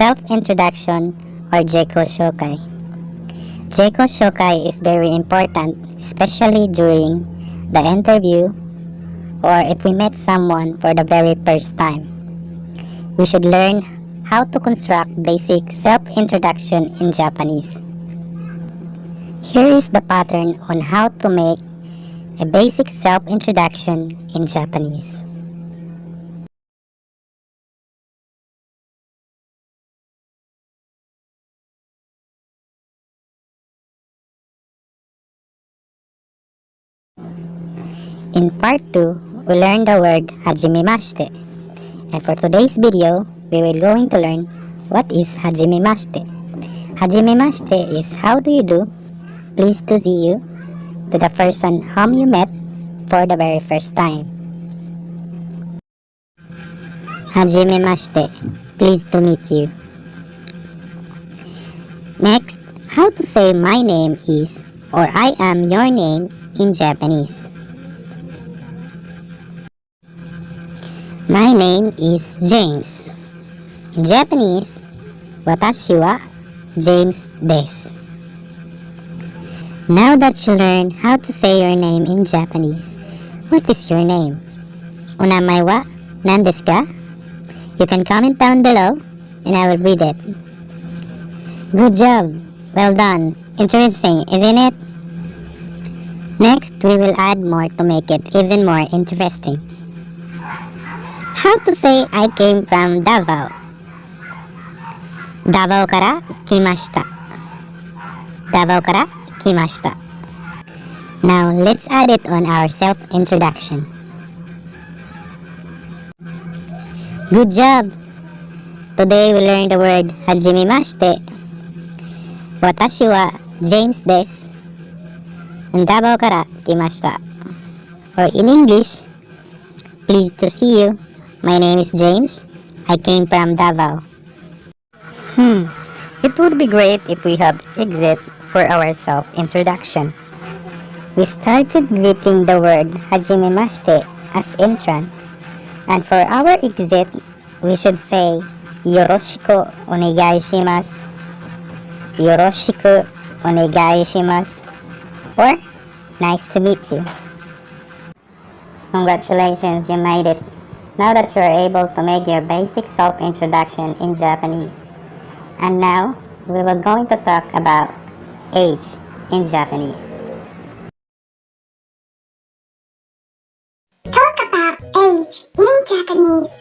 Self-introduction or Jeiko Shokai. Jeiko Shokai is very important, especially during the interview or if we met someone for the very first time. We should learn how to construct basic self-introduction in Japanese. Here is the pattern on how to make a basic self-introduction in Japanese. In part 2, we learned the word hajimemashite. And for today's video, we will going to learn what is hajimemashite. Hajimemashite is how do you do, pleased to see you, to the person whom you met for the very first time. Hajimemashite, pleased to meet you. Next, how to say my name is or I am your name in Japanese. My name is James. In Japanese, watashi wa James desu. Now that you learn how to say your name in Japanese, what is your name? Onamae wa nan desu ka? You can comment down below and I will read it. Good job! Well done! Interesting, isn't it? Next, we will add more to make it even more interesting. How to say I came from Davao. Davao kara kimashita. Davao kara kimashita. Now, let's add it on our self-introduction. Good job! Today we learned the word hajimemashite. Watashi wa James desu. And Davao kara kimashita. Or in English, pleased to see you. My name is James. I came from Davao. It would be great if we have exit for our self-introduction. We started greeting the word hajimemashite as entrance. And for our exit, we should say yoroshiku onegai shimasu. Yoroshiku onegai shimasu. Or nice to meet you. Congratulations, you made it. Now that you are able to make your basic self-introduction in Japanese. And now, we will going to talk about age in Japanese. Talk about age in Japanese.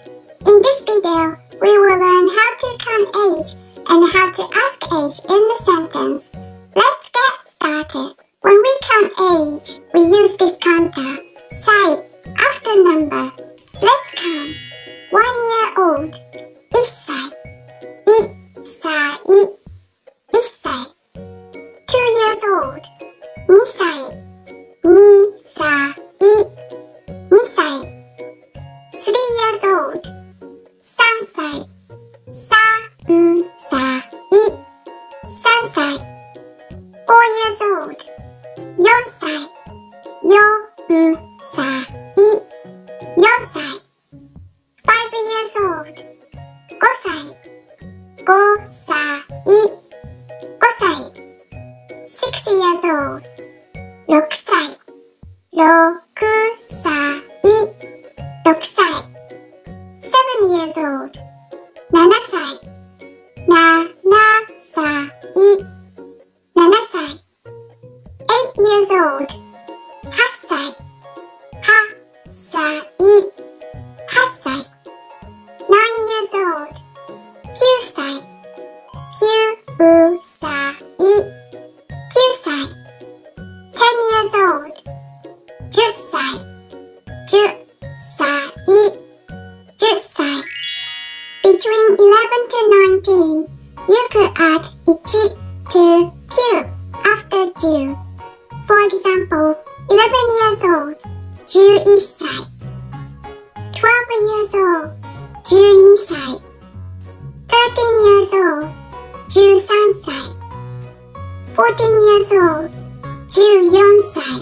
In this video, we will learn how to count age and how to ask age in the sentence. Let's get started. When we count age, we use this counter, sai, after number. Let's count. 1 year old, issai, isai, issai. 2 years old, nisai, nisai, nisai. 3 years old, sansai, sansai, sansai. 4 years old, yonsai, yonsai, yonsai. 5 years old, gosai, gosai, gosai. 6 years old, rokusai, rokusai, rokusai. 7 years old, nanasai, nanasai, nanasai. 8 years old, hassai, hassai, hassai. 9 years old, kyusai, kyusai, kyusai. 10 years old, jussai, jussai, jussai. Between 11 to 19, you could add ichi to kyu after ju. For example, 11 years old, 11歳. 12 years old, 12歳. 13 years old, 13歳. 14 years old, 14歳.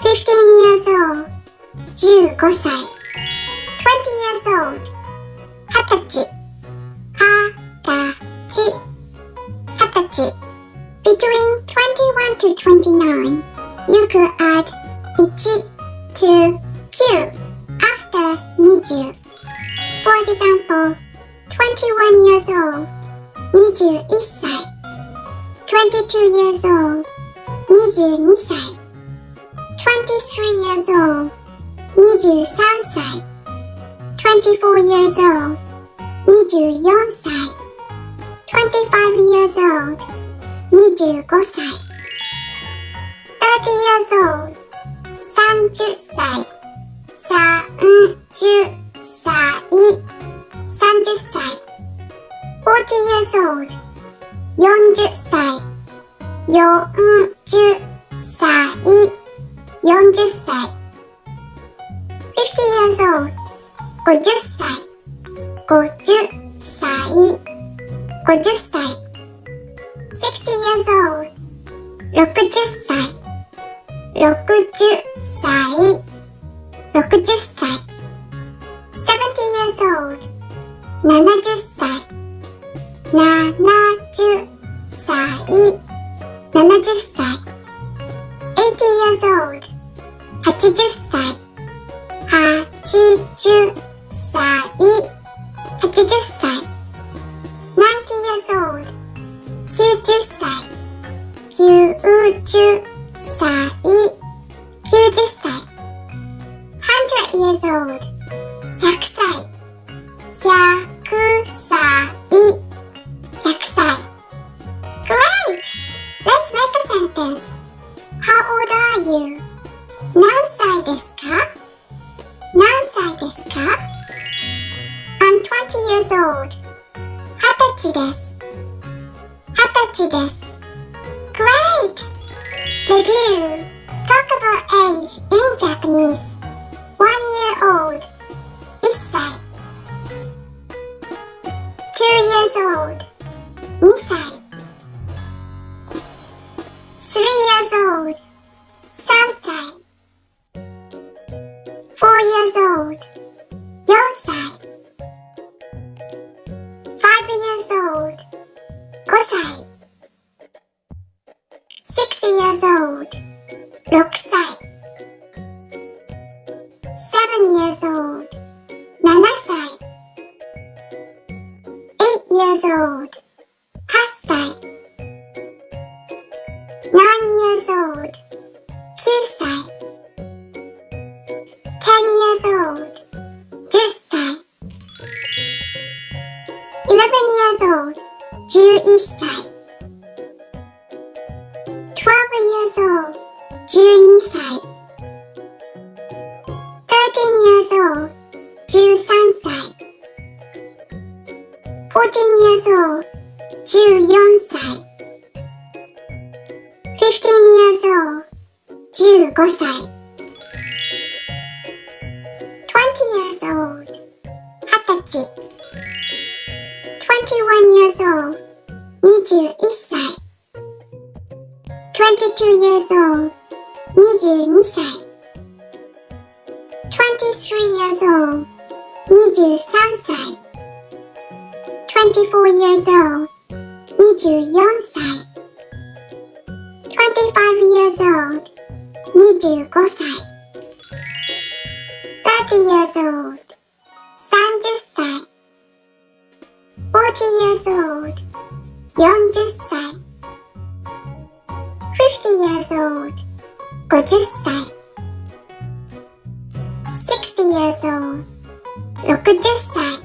15 years old, 15歳. 20 years old,20歳. 20. Between 21 to 29, you could add 1 to 9 after 20. For example, 21 years old, 21歳. 22 years old, 22歳. 23 years old, 23歳. 24 years old, 24歳. 25 years old, 25歳. 30 years old, 30歳. 30歳. 30歳. 40 years old, 40歳. 40歳. 40歳. 50 years old, 50歳. 50歳. 50歳. 60 years old, 60歳. 60歳. 60歳. 70 years old, 70歳. 70歳. 70歳. 80 years old, 80歳. 80歳. 80歳. 90 years old, 90歳. 90歳. 90歳. 100 years old, 100歳. 100歳. 100歳. Great! Let's make a sentence. How old are you? 何歳ですか? 何歳ですか? I'm 20 years old. 20歳です. 20歳です. Great! Review. Talk about age in Japanese. 1 year old. 1歳. 2 years old. 2歳. 3 years old. 3歳. 4 years old. 4歳. 5 years old. 5歳. 6 years old. 6歳. 7 years old. 7歳. 8 years old. 8歳. 9 years old. 9歳. 10 years old. 10歳. 11 years old. 11歳. 12 years old. 12歳. 13 years old. 13歳. 14 years old. 14歳. 15 years old. 15歳. 20 years old. 20歳. 21 years old. 21歳. 22 years old. 22歳. 23 years old. 23歳. 24 years old. 24歳. 25 years old. 25歳. 30 years old. 30歳. 40 years old. 40歳. 50 years old. 50歳. 60 years old. 60歳.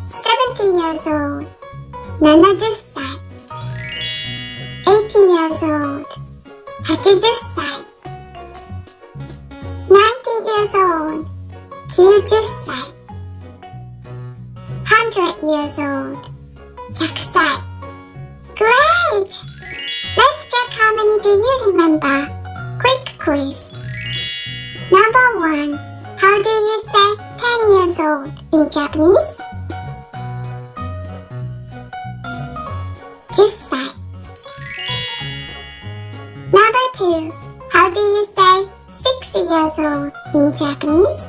70 years old. 70歳. 80 years old. 80歳. 90 years old. 90歳. 100 years old. 100歳. Great! Let's check how many do you remember. Quick quiz. Number 1. How do you say 10 years old in Japanese? 10歳. Number 2. How do you say 6 years old in Japanese?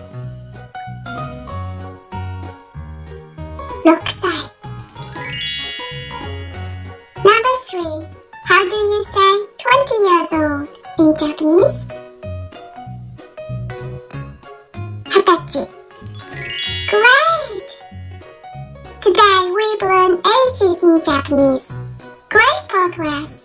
6歳. anniversary. How do you say 20 years old in Japanese? Hatachi. Great! Today we've learned ages in Japanese. Great progress!